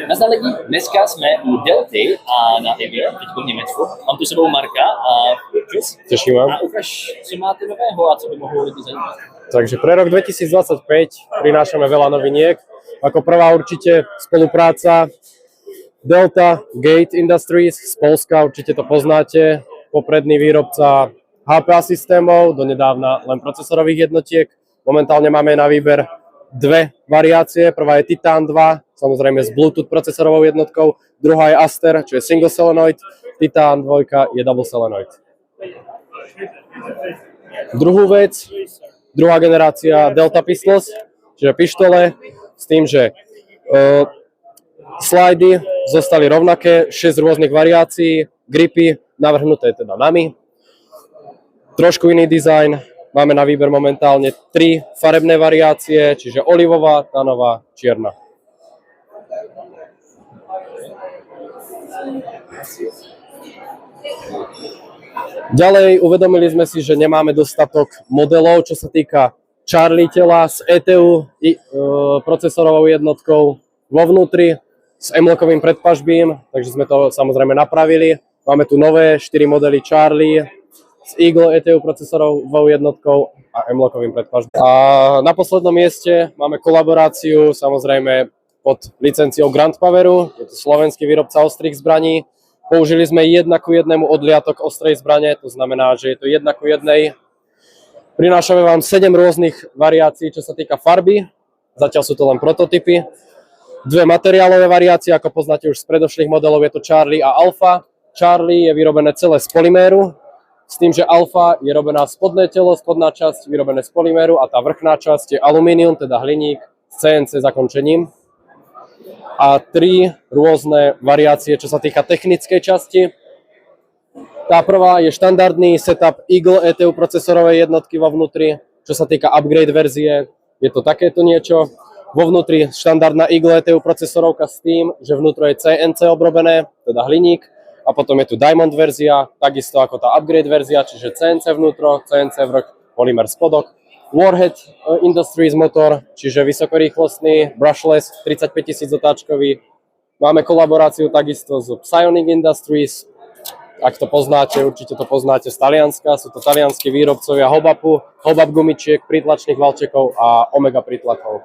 Nazdar lidi, dneska jsme u Delty a na Evě, teď v Německu. Mám tu sebou Marka a Chris. Teším vám. A ukáž, co máte nového a co by mohlo lidi zajímat. Takže pre rok 2025 prinášame veľa noviniek. Ako prvá určite spolupráca Delta Gate Industries z Polska, určite to poznáte. Popredný výrobca HPA systémov, donedávna len procesorových jednotiek. Momentálne máme na výber dve variácie. Prvá je Titan 2, samozrejme s Bluetooth procesorovou jednotkou. Druhá je Aster, čo je single solenoid. Titan 2 je double solenoid. Druhú vec, druhá generácia Delta Pistols, čiže pištole, s tým, že slidy zostali rovnaké, 6 rôznych variácií, gripy navrhnuté teda nami. Trošku iný dizajn, máme na výber momentálne 3 farebné variácie, čiže olivová, tanová, čierna. Ďalej uvedomili sme si, že nemáme dostatok modelov, čo sa týka Charlie tela s ETU procesorovou jednotkou vo vnútri s M-lockovým predpažbím, takže sme to samozrejme napravili. Máme tu nové 4 modely Charlie s Eagle ETU procesorovou jednotkou a M-lockovým predpažbím. A na poslednom mieste máme kolaboráciu samozrejme pod licenciou Grand Poweru, je to slovenský výrobca ostrých zbraní. Použili sme 1:1 odliatok ostrej zbrane, to znamená, že je to 1:1. Prinášame vám 7 rôznych variácií, čo sa týka farby, zatiaľ sú to len prototypy. 2 materiálové variácie, ako poznáte už z predošlých modelov, je to Charlie a Alpha. Charlie je vyrobené celé z polyméru, s tým, že Alpha je robená spodné telo, spodná časť vyrobené z polyméru a tá vrchná časť je alumínium, teda hliník s CNC zakončením. A 3 rôzne variácie, čo sa týka technickej časti. Tá prvá je štandardný setup Eagle ETU procesorovej jednotky vo vnútri. Čo sa týka upgrade verzie, je to takéto niečo. Vo vnútri štandardná Eagle ETU procesorovka s tým, že vnútro je CNC obrobené, teda hliník. A potom je tu Diamond verzia, takisto ako tá upgrade verzia, čiže CNC vnútro, CNC vrch, polymer spodok. Warhead Industries motor, čiže vysokorýchlostný, brushless, 35 000 otáčkový. Máme kolaboráciu takisto s Psionic Industries. Ak to poznáte, určite to poznáte z Talianska. Sú to talianskí výrobcovia Hobapu, Hobap gumičiek, prítlačných valčekov a Omega prítlakov.